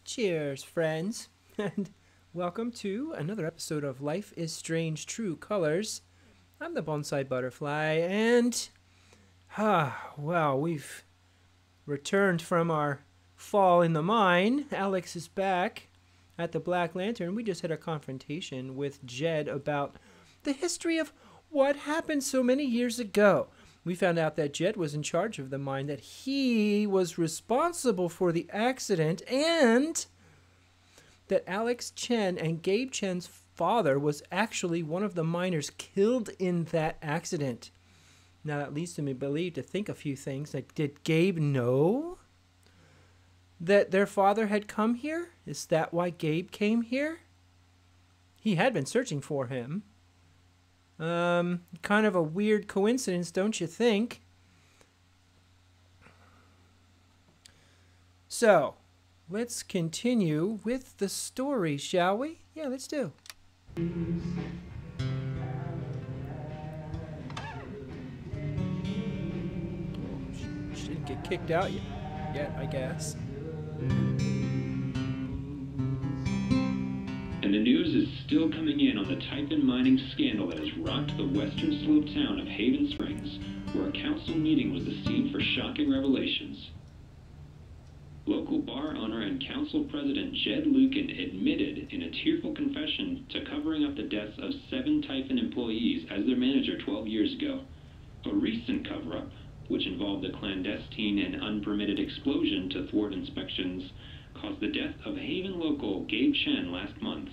Cheers, friends, and welcome to another episode of Life is Strange True Colors. I'm the Bonsai Butterfly, and well, we've returned from our fall in the mine. Alex is back at the Black Lantern. We just had a confrontation with Jed about the history of what happened so many years ago. We found out that Jed was in charge of the mine, that he was responsible for the accident, and that Alex Chen and Gabe Chen's father was actually one of the miners killed in that accident. Now that leads me to think a few things. Like, did Gabe know that their father had come here? Is that why Gabe came here? He had been searching for him. Kind of a weird coincidence, don't you think? So, let's continue with the story, shall we? Yeah, let's do. She didn't get kicked out yet, I guess. And the news is still coming in on the Typhon mining scandal that has rocked the western slope town of Haven Springs, where a council meeting was the scene for shocking revelations. Local bar owner and council president Jed Lucan admitted in a tearful confession to covering up the deaths of 7 Typhon employees as their manager 12 years ago. A recent cover-up, which involved a clandestine and unpermitted explosion to thwart inspections, caused the death of Haven local Gabe Chen last month.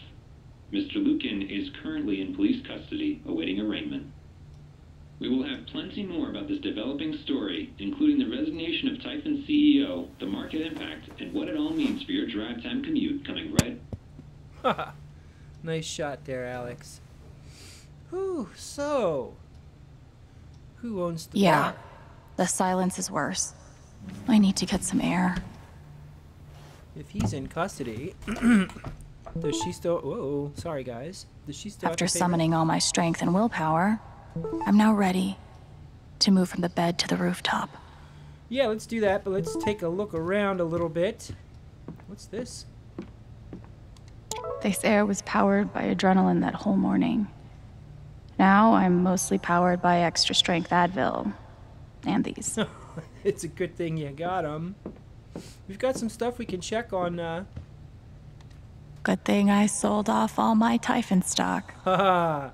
Mr. Lucan is currently in police custody, awaiting arraignment. We will have plenty more about this developing story, including the resignation of Typhon CEO, the market impact, and what it all means for your drive time commute coming right. Haha. Nice shot there, Alex. Whew, so who owns the bar? The silence is worse. I need to get some air. If he's in custody, does she still... Whoa, sorry guys. Does she still After have to pay summoning all my strength and willpower, I'm now ready to move from the bed to the rooftop. Yeah, let's do that, but let's take a look around a little bit. What's this? This air was powered by adrenaline that whole morning. Now I'm mostly powered by extra strength Advil and these. It's a good thing you got them. We've got some stuff we can check on. Good thing I sold off all my Typhon stock. Haha.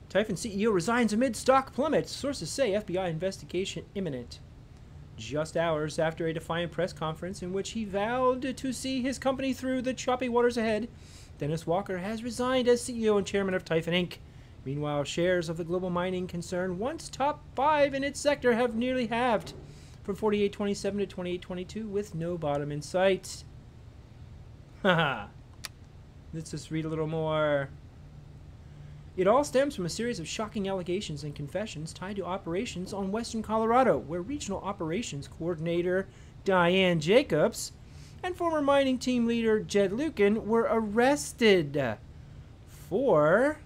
Typhon CEO resigns amid stock plummet. Sources say FBI investigation imminent. Just hours after a defiant press conference in which he vowed to see his company through the choppy waters ahead, Dennis Walker has resigned as CEO and chairman of Typhon Inc. Meanwhile, shares of the global mining concern, once top 5 in its sector, have nearly halved from 48.27 to 28.22 with no bottom in sight. Haha. Let's just read a little more. It all stems from a series of shocking allegations and confessions tied to operations on Western Colorado, where Regional Operations Coordinator Diane Jacobs and former mining team leader Jed Lucan were arrested for...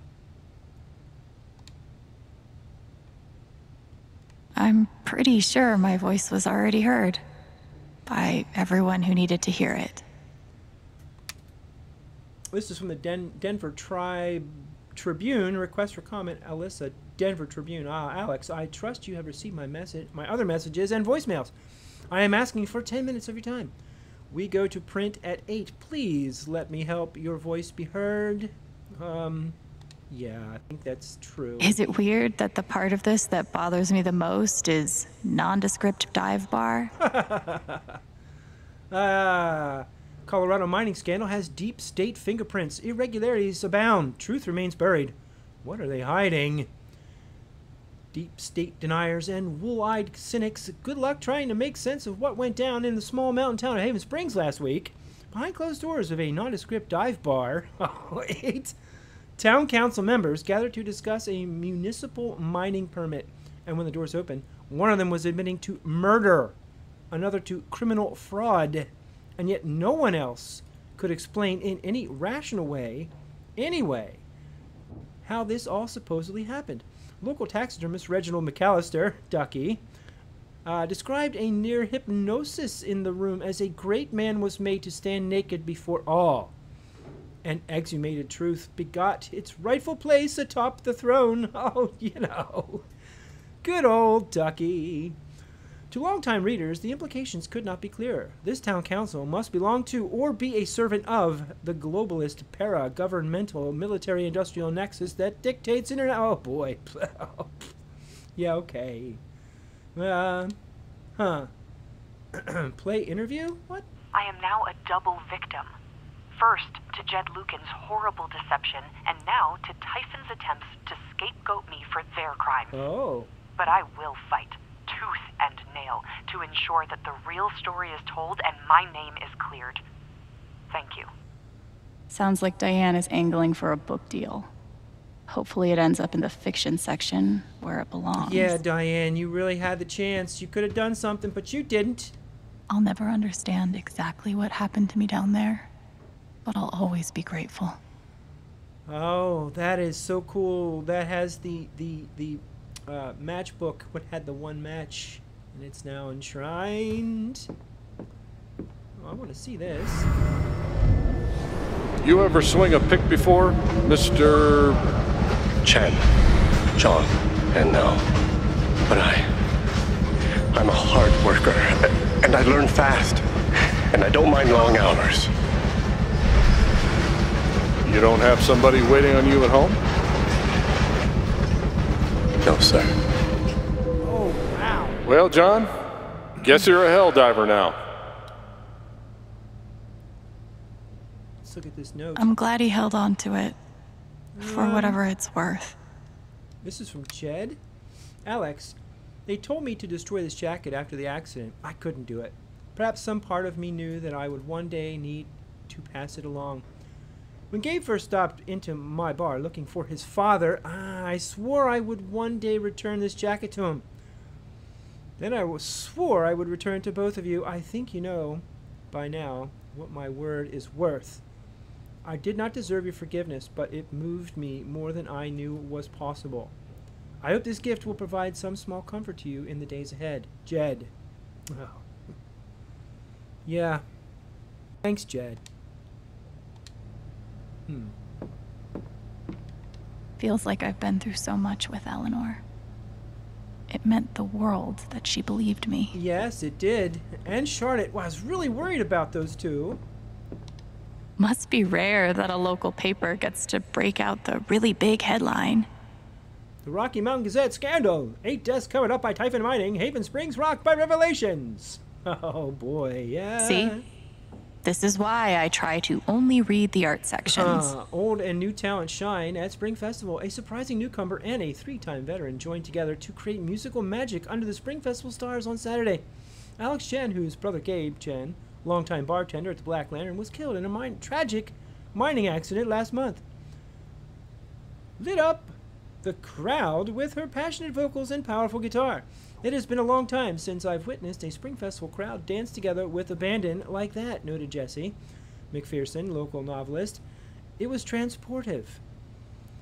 I'm pretty sure my voice was already heard by everyone who needed to hear it. This is from the Denver Tribune. Request for comment, Alyssa, Denver Tribune. Alex, I trust you have received my other messages and voicemails. I am asking for 10 minutes of your time. We go to print at 8. Please let me help your voice be heard. Yeah, I think that's true. Is it weird that the part of this that bothers me the most is nondescript dive bar? Colorado mining scandal has deep state fingerprints. Irregularities abound. Truth remains buried. What are they hiding? Deep state deniers and wool-eyed cynics, good luck trying to make sense of what went down in the small mountain town of Haven Springs last week. Behind closed doors of a nondescript dive bar. Oh, wait. Town council members gathered to discuss a municipal mining permit, and when the doors opened, one of them was admitting to murder, another to criminal fraud, and yet no one else could explain in any rational way, anyway, how this all supposedly happened. Local taxidermist Reginald McAllister, Ducky, described a near hypnosis in the room as a great man was made to stand naked before all. And exhumated truth begot its rightful place atop the throne. Oh, good old Ducky. To longtime readers, the implications could not be clearer. This town council must belong to or be a servant of the globalist para-governmental military-industrial nexus that dictates internet. Oh, boy. Yeah, okay. Play interview? What? I am now a double victim. First, to Jed Lucan's horrible deception, and now to Tyson's attempts to scapegoat me for their crime. Oh. But I will fight, tooth and nail, to ensure that the real story is told and my name is cleared. Thank you. Sounds like Diane is angling for a book deal. Hopefully it ends up in the fiction section where it belongs. Yeah, Diane, you really had the chance. You could have done something, but you didn't. I'll never understand exactly what happened to me down there, but I'll always be grateful. Oh, that is so cool. That has the matchbook, what had the one match, and it's now enshrined. Oh, I want to see this. You ever swing a pick before, Mr. Chen, John, and now. But I'm a hard worker, and I learn fast, and I don't mind long hours. You don't have somebody waiting on you at home? No, sir. Oh, wow. Well, John, guess you're a hell diver now. Let's look at this note. I'm glad he held on to it, for whatever it's worth. This is from Jed. Alex, they told me to destroy this jacket after the accident. I couldn't do it. Perhaps some part of me knew that I would one day need to pass it along. When Gabe first stopped into my bar looking for his father, I swore I would one day return this jacket to him. Then I swore I would return it to both of you. I think you know by now what my word is worth. I did not deserve your forgiveness, but it moved me more than I knew was possible. I hope this gift will provide some small comfort to you in the days ahead. Jed. Oh. Yeah. Thanks, Jed. Feels like I've been through so much with Eleanor. It meant the world that she believed me. Yes, it did. And Charlotte. Well, I was really worried about those two. Must be rare that a local paper gets to break out the really big headline. The Rocky Mountain Gazette scandal. 8 deaths covered up by Typhon mining. Haven Springs rocked by revelations. Oh, boy, yeah. See? This is why I try to only read the art sections. Old and new talent shine at Spring Festival. A surprising newcomer and a 3-time veteran joined together to create musical magic under the Spring Festival stars on Saturday. Alex Chen, whose brother Gabe Chen, longtime bartender at the Black Lantern, was killed in a tragic mining accident last month. Lit up the crowd with her passionate vocals and powerful guitar. It has been a long time since I've witnessed a Spring Festival crowd dance together with abandon like that, noted Jesse McPherson, local novelist. It was transportive.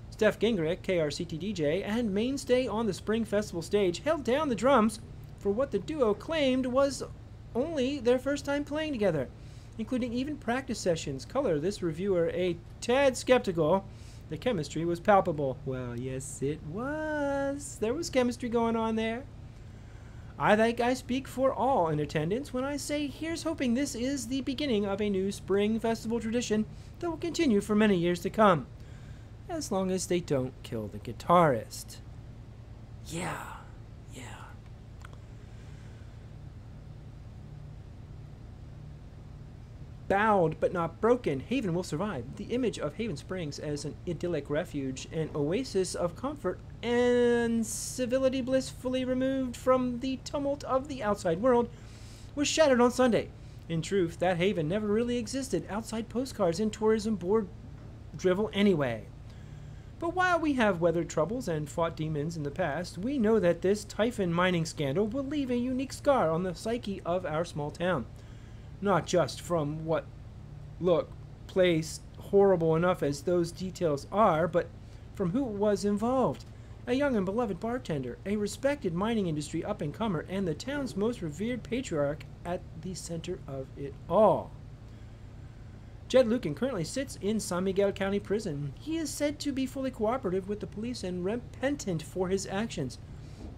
Steph Gingrich, KRCT DJ, and mainstay on the Spring Festival stage, held down the drums for what the duo claimed was only their first time playing together, including even practice sessions. Color this reviewer a tad skeptical. The chemistry was palpable. Well, yes, it was. There was chemistry going on there. I think I speak for all in attendance when I say here's hoping this is the beginning of a new Spring Festival tradition that will continue for many years to come. As long as they don't kill the guitarist. Yeah. Bowed but not broken, Haven will survive. The image of Haven Springs as an idyllic refuge, an oasis of comfort and civility blissfully removed from the tumult of the outside world, was shattered on Sunday. In truth, that haven never really existed outside postcards and tourism board drivel anyway. But while we have weathered troubles and fought demons in the past, we know that this Typhon mining scandal will leave a unique scar on the psyche of our small town. Not just from what plays horrible enough as those details are, but from who was involved a young and beloved bartender, a respected mining industry up-and-comer, and the town's most revered patriarch at the center of it all. Jed Lucan currently sits in San Miguel County Prison. He is said to be fully cooperative with the police and repentant for his actions.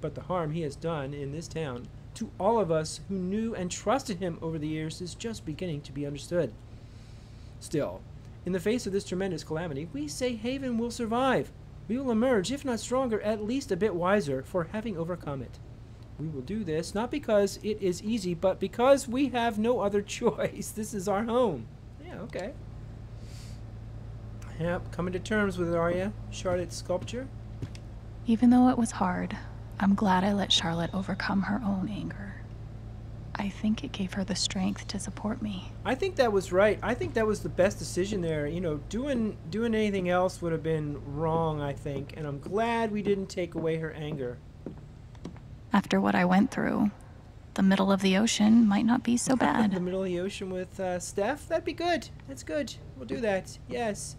But the harm he has done in this town to all of us who knew and trusted him over the years is just beginning to be understood. Still, in the face of this tremendous calamity, we say Haven will survive. We will emerge, if not stronger, at least a bit wiser for having overcome it. We will do this not because it is easy, but because we have no other choice. This is our home. Yeah, okay. Yep, coming to terms with it, are you, Charlotte's sculpture? Even though it was hard, I'm glad I let Charlotte overcome her own anger. I think it gave her the strength to support me. I think that was right. I think that was the best decision there. You know, doing anything else would have been wrong, I think. And I'm glad we didn't take away her anger. After what I went through, the middle of the ocean might not be so bad. The middle of the ocean with Steph? That'd be good. That's good. We'll do that. Yes.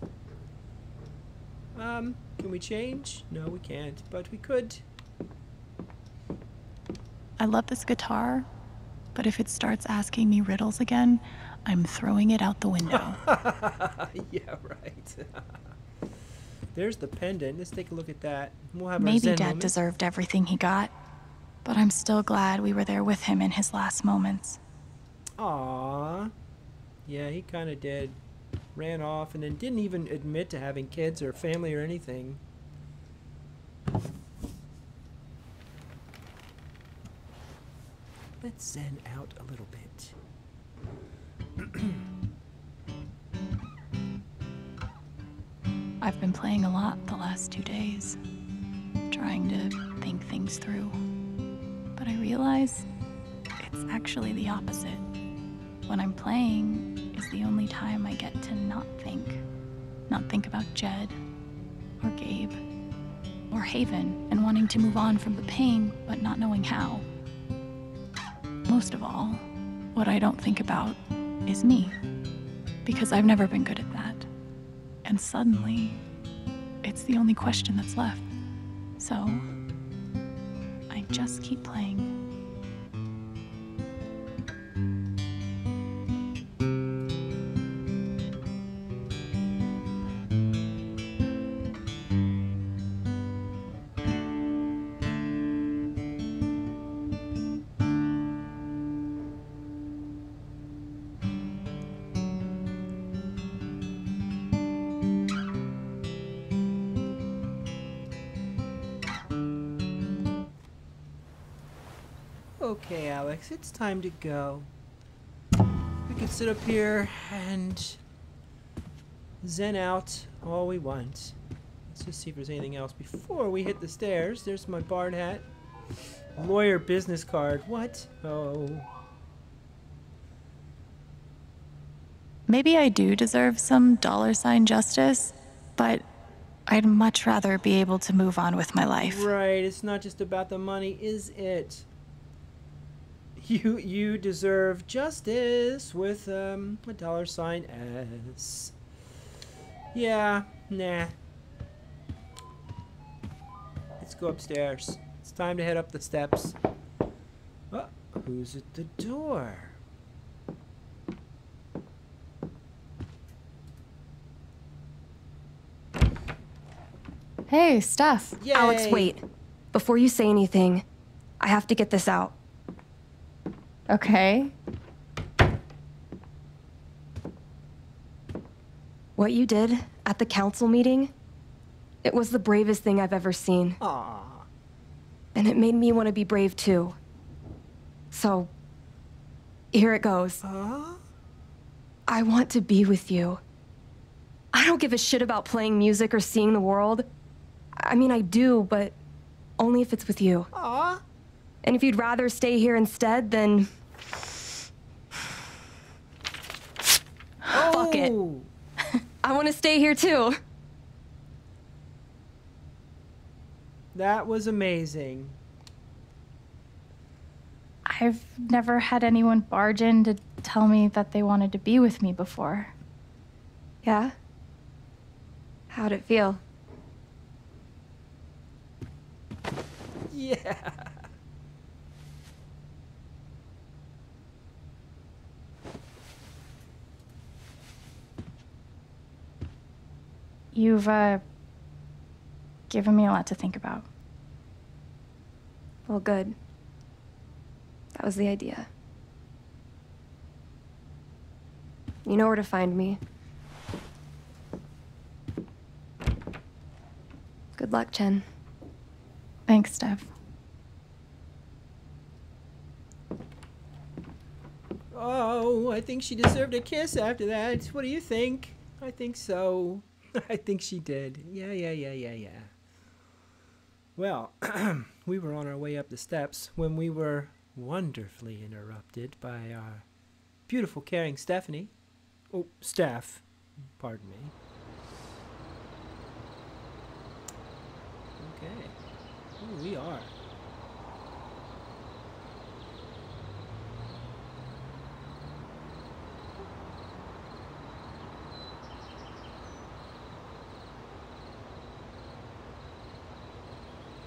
Can we change? No, we can't. But we could. I love this guitar, but if it starts asking me riddles again, I'm throwing it out the window. Yeah, right. There's the pendant. Let's take a look at that. We'll have Maybe our Zen Dad moment. deserved everything he got, but I'm still glad we were there with him in his last moments. Aww. Yeah, he kind of did. Ran off and then didn't even admit to having kids or family or anything. Let's zen out a little bit. I've been playing a lot the last 2 days, trying to think things through. But I realize it's actually the opposite. When I'm playing is the only time I get to not think about Jed, or Gabe, or Haven, and wanting to move on from the pain, but not knowing how. Most of all, what I don't think about is me, because I've never been good at that. And suddenly, it's the only question that's left. So, I just keep playing. Okay, Alex, it's time to go. We can sit up here and zen out all we want. Let's just see if there's anything else before we hit the stairs. There's my bard hat. Lawyer business card. What? Oh. Maybe I do deserve some $ justice, but I'd much rather be able to move on with my life. Right, it's not just about the money, is it? You deserve justice with a $S. Yeah, nah. Let's go upstairs. It's time to head up the steps. Oh, who's at the door? Hey, Steph. Yay. Alex, wait. Before you say anything, I have to get this out. Okay. What you did at the council meeting, it was the bravest thing I've ever seen. Aww. And it made me want to be brave too. So, here it goes. I want to be with you. I don't give a shit about playing music or seeing the world. I mean, I do, but only if it's with you. Aww. And if you'd rather stay here instead, then... Fuck it. I want to stay here too. That was amazing. I've never had anyone barge in to tell me that they wanted to be with me before. Yeah? How'd it feel? Yeah. You've, given me a lot to think about. Well, good. That was the idea. You know where to find me. Good luck, Chen. Thanks, Steph. Oh, I think she deserved a kiss after that. What do you think? I think so. I think she did. Yeah. Well, we were on our way up the steps when we were wonderfully interrupted by our beautiful, caring Stephanie. Oh, Steph. Pardon me. Okay. Here we are.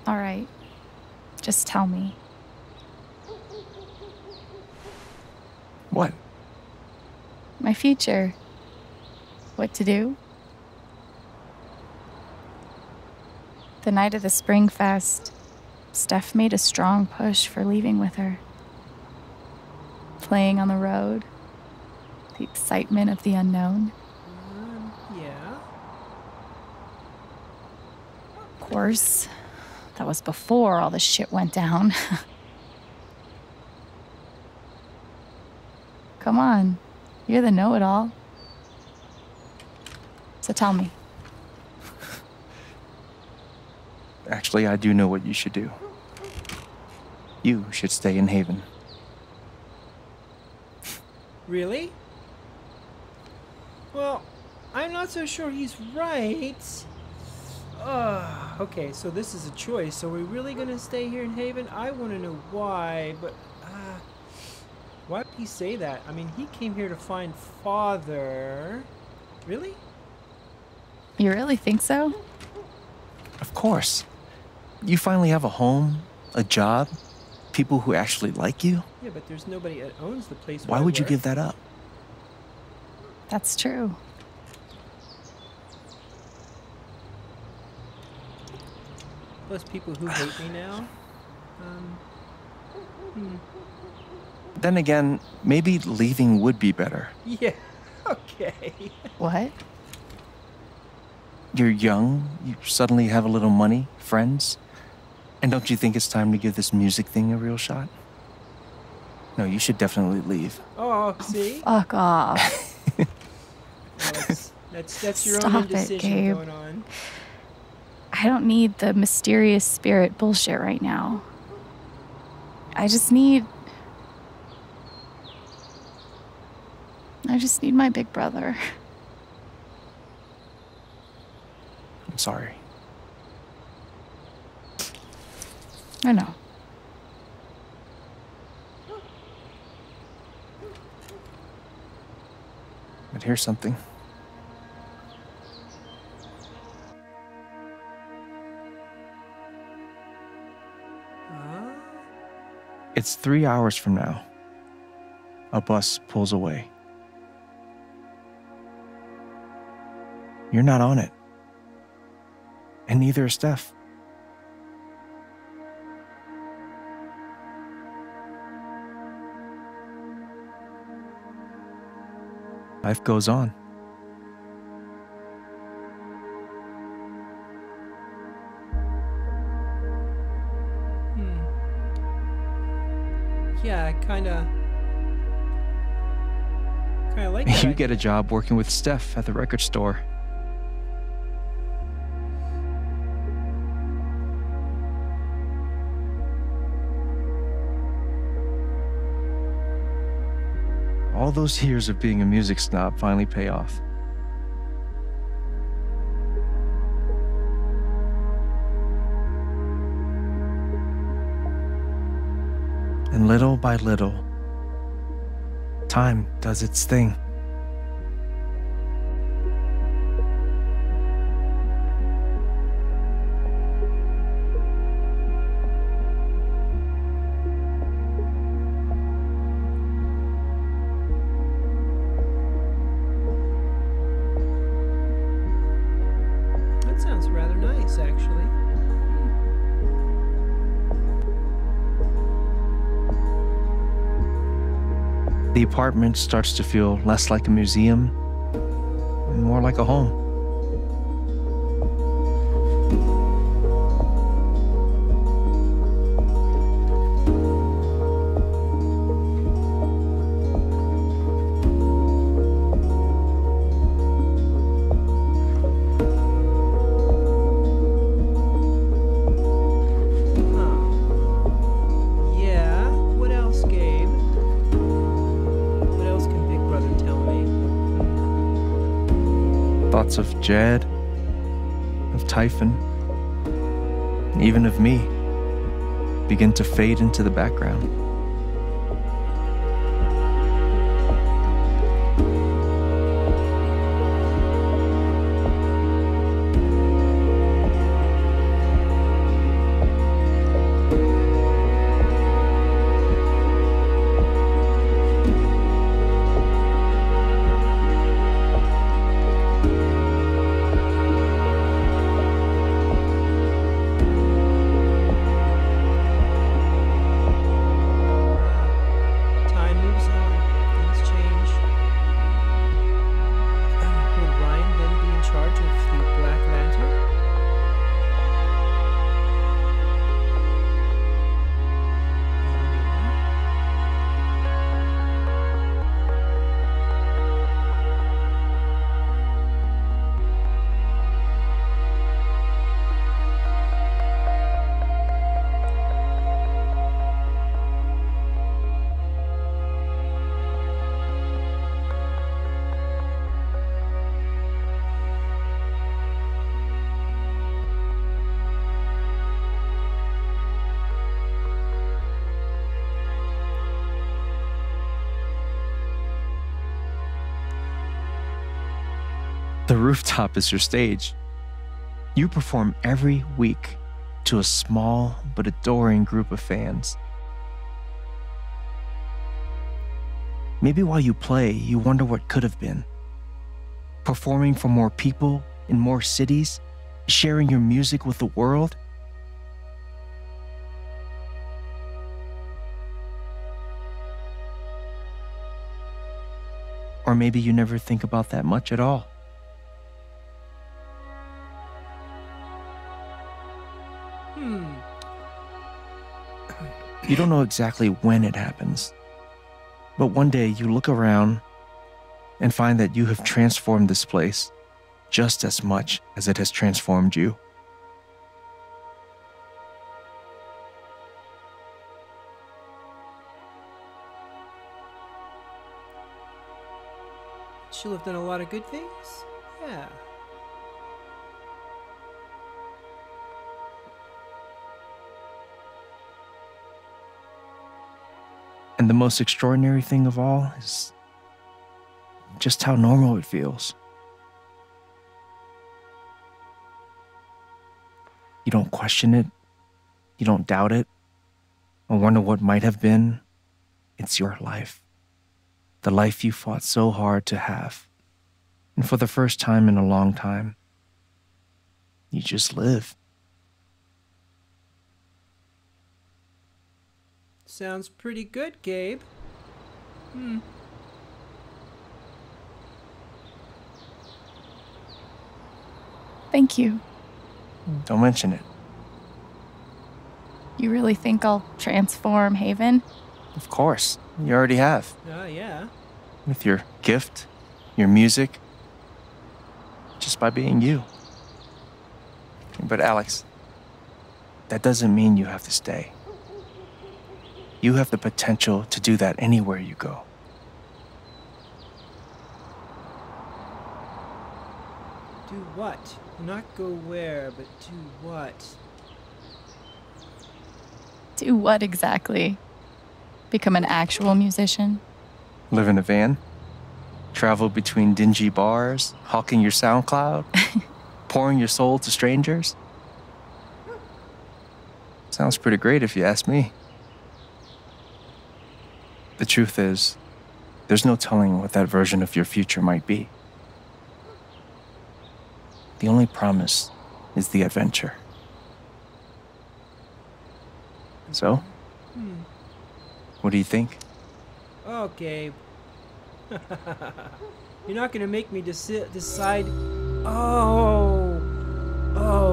All right. Just tell me. What? My future. What to do? The night of the Spring Fest, Steph made a strong push for leaving with her. Playing on the road, the excitement of the unknown. Yeah. Of course, that was before all the shit went down. Come on, you're the know-it-all. So tell me. Actually, I do know what you should do. You should stay in Haven. Really? Well, I'm not so sure he's right. Okay, so this is a choice. So are we really gonna stay here in Haven? I want to know why, but why would he say that? I mean, he came here to find Father. Really? You really think so? Of course. You finally have a home, a job, people who actually like you. Yeah, but there's nobody that owns the place. Why would you give that up? That's true. Plus people who hate me now. Then again, maybe leaving would be better. Yeah. Okay. What? You're young, you suddenly have a little money, friends. And don't you think it's time to give this music thing a real shot? No, you should definitely leave. Oh, see? Fuck off. Well, that's your Stop own it, indecision Gabe. going on. I don't need the mysterious spirit bullshit right now. I just need my big brother. I'm sorry. I know. But here's something. It's 3 hours from now. A bus pulls away. You're not on it. And neither is Steph. Life goes on. Yeah, I kind of like that. You get a job working with Steph at the record store. All those years of being a music snob finally pay off. And little by little, time does its thing. house, actually. The apartment starts to feel less like a museum and more like a home. Yeah, what else, Gabe? What else can Big Brother tell me? Thoughts of Jed, of Typhon, and even of me begin to fade into the background. Time moves on, things change. Would Ryan then be in charge of the Black Lantern? The rooftop is your stage. You perform every week to a small but adoring group of fans. Maybe while you play, you wonder what could have been. Performing for more people in more cities, sharing your music with the world. Or maybe you never think about that much at all. You don't know exactly when it happens, but one day you look around and find that you have transformed this place just as much as it has transformed you. She'll have done a lot of good things? Yeah. And the most extraordinary thing of all is just how normal it feels. You don't question it, you don't doubt it, or wonder what might have been. It's your life. The life you fought so hard to have. And for the first time in a long time, you just live. Sounds pretty good, Gabe. Thank you. Don't mention it. You really think I'll transform Haven? Of course, you already have. Yeah. With your gift, your music, just by being you. But Alex, that doesn't mean you have to stay. You have the potential to do that anywhere you go. Do what? Not go where, but do what? Do what exactly? Become an actual musician? Live in a van, travel between dingy bars, hawking your SoundCloud, pouring your soul to strangers. Sounds pretty great if you ask me. The truth is, there's no telling what that version of your future might be. The only promise is the adventure. So, what do you think? Oh, Gabe. You're not gonna make me decide. Oh,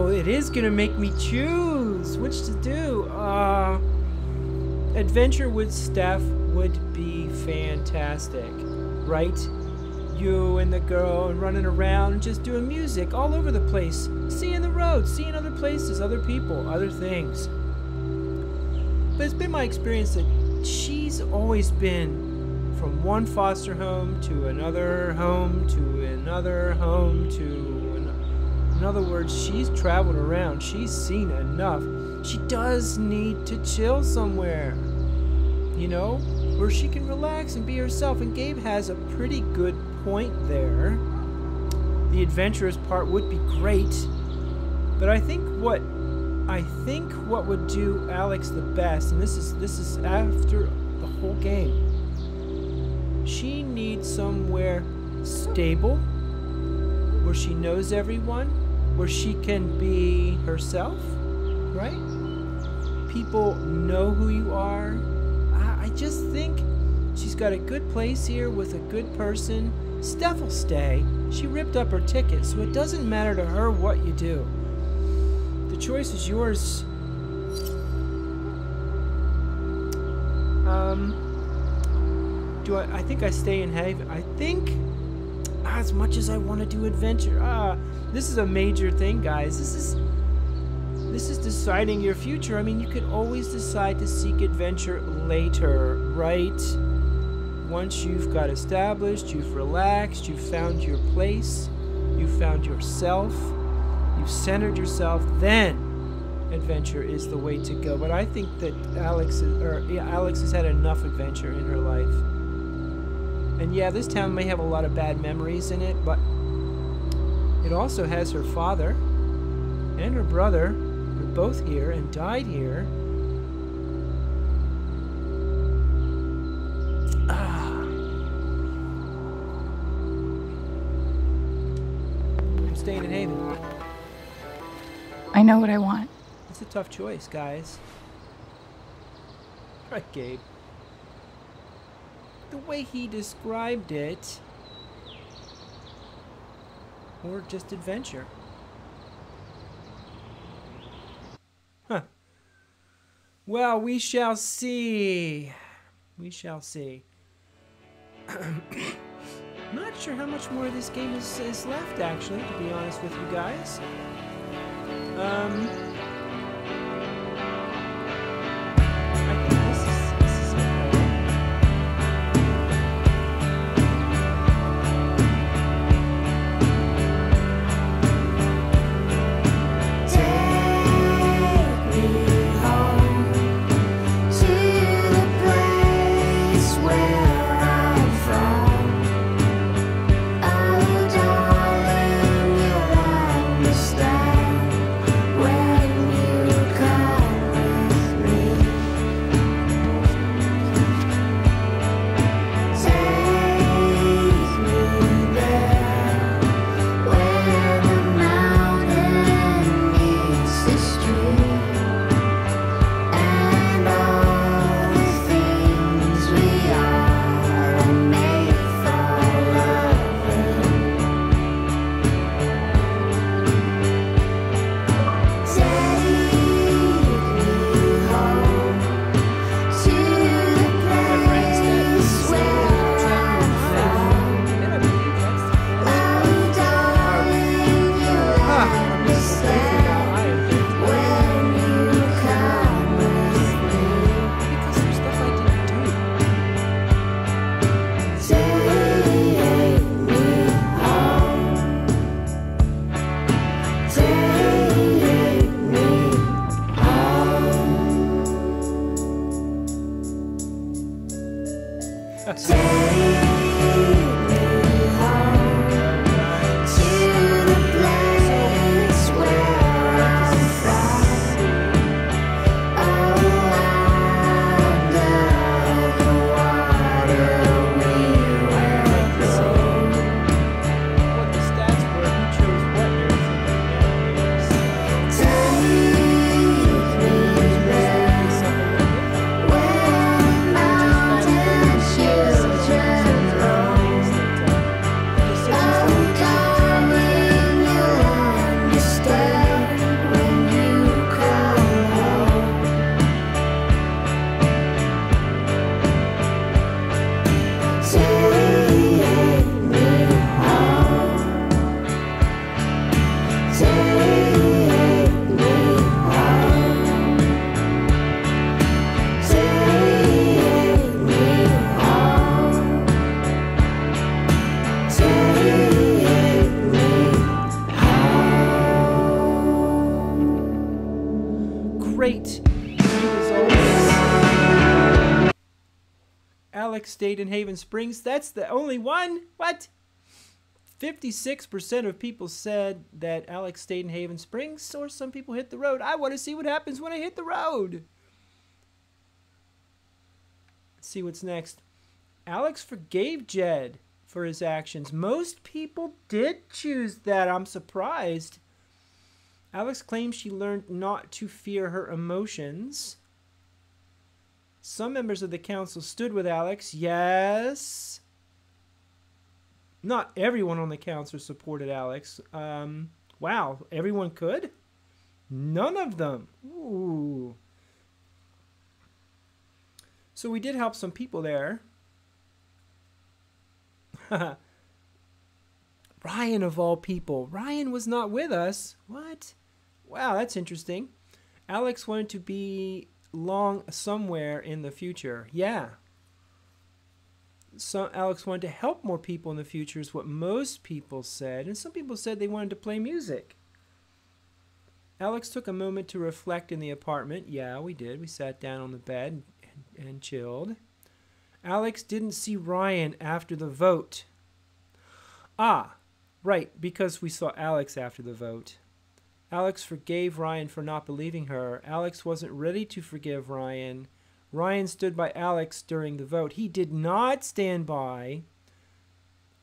it is gonna make me choose which to do. Adventure with Steph would be fantastic, right? You and the girl and running around, just doing music all over the place, seeing the road, seeing other places, other people, other things. But it's been my experience that she's always been from one foster home to another home to another home to in other words, she's traveled around. She's seen enough. She does need to chill somewhere, you know, where she can relax and be herself. And Gabe has a pretty good point there. The adventurous part would be great, but I think what would do Alex the best, and this is after the whole game, she needs somewhere stable, where she knows everyone, where she can be herself, right? People know who you are. I just think she's got a good place here with a good person. Steph will stay. She ripped up her ticket, so it doesn't matter to her what you do. The choice is yours. I think I stay in Haven. I think as much as I want to do adventure, this is a major thing, guys. This is deciding your future. I mean, you can always decide to seek adventure later, right? Once you've got established, you've relaxed, you've found your place, you've found yourself, you've centered yourself, then adventure is the way to go. But I think that Alex has had enough adventure in her life. And yeah, this town may have a lot of bad memories in it, but it also has her father and her brother. They're both here and died here. I'm staying in Haven. I know what I want. It's a tough choice, guys. Right, Gabe. The way he described it, or just adventure. Huh. Well, we shall see. We shall see. Not sure how much more of this game is left, actually, to be honest with you guys. I think this is it. Where right. As always, Alex stayed in Haven Springs. That's the only one? What? 56% of people said that Alex stayed in Haven Springs, or some people hit the road. I want to see what happens when I hit the road. Let's see what's next. Alex forgave Jed for his actions. Most people did choose that. I'm surprised. Alex claims she learned not to fear her emotions. Some members of the council stood with Alex. Yes. Not everyone on the council supported Alex. Wow, everyone could? None of them. Ooh. So we did help some people there. Ryan, of all people. Ryan was not with us. What? Wow, that's interesting. Alex wanted to be long somewhere in the future. Yeah. So Alex wanted to help more people in the future is what most people said. And some people said they wanted to play music. Alex took a moment to reflect in the apartment. Yeah, we did. We sat down on the bed and chilled. Alex didn't see Ryan after the vote. Ah, right, because we saw Alex after the vote. Alex forgave Ryan for not believing her. Alex wasn't ready to forgive Ryan. Ryan stood by Alex during the vote. He did not stand by.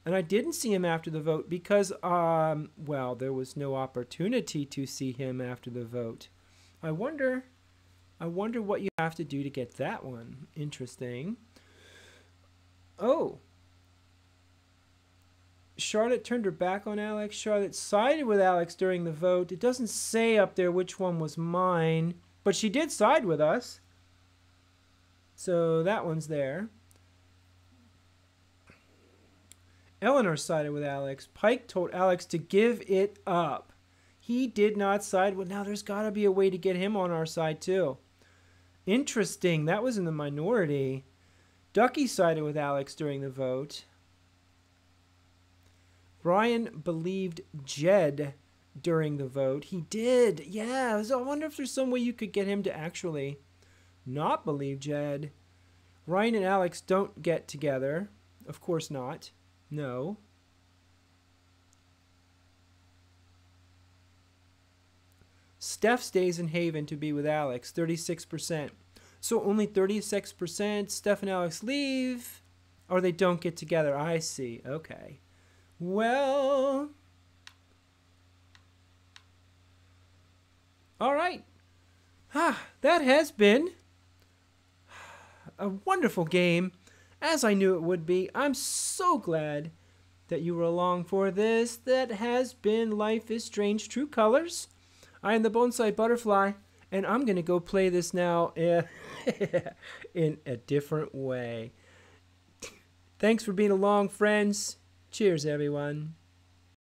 And I didn't see him after the vote because, well, there was no opportunity to see him after the vote. I wonder what you have to do to get that one. Interesting. Oh. Charlotte turned her back on Alex. Charlotte sided with Alex during the vote. It doesn't say up there which one was mine, but she did side with us. So that one's there. Eleanor sided with Alex. Pike told Alex to give it up. He did not side with... Now there's got to be a way to get him on our side too. Interesting. That was in the minority. Ducky sided with Alex during the vote. Brian believed Jed during the vote. He did. Yeah. So I wonder if there's some way you could get him to actually not believe Jed. Ryan and Alex don't get together. Of course not. No. Steph stays in Haven to be with Alex. 36%. So only 36% Steph and Alex leave, or they don't get together. I see. Okay. Well, all right. That has been a wonderful game, as I knew it would be. I'm so glad that you were along for this. That has been Life is Strange True Colors. I am the Bonsai Butterfly, and I'm going to go play this now in a different way. Thanks for being along, friends. Cheers, everyone.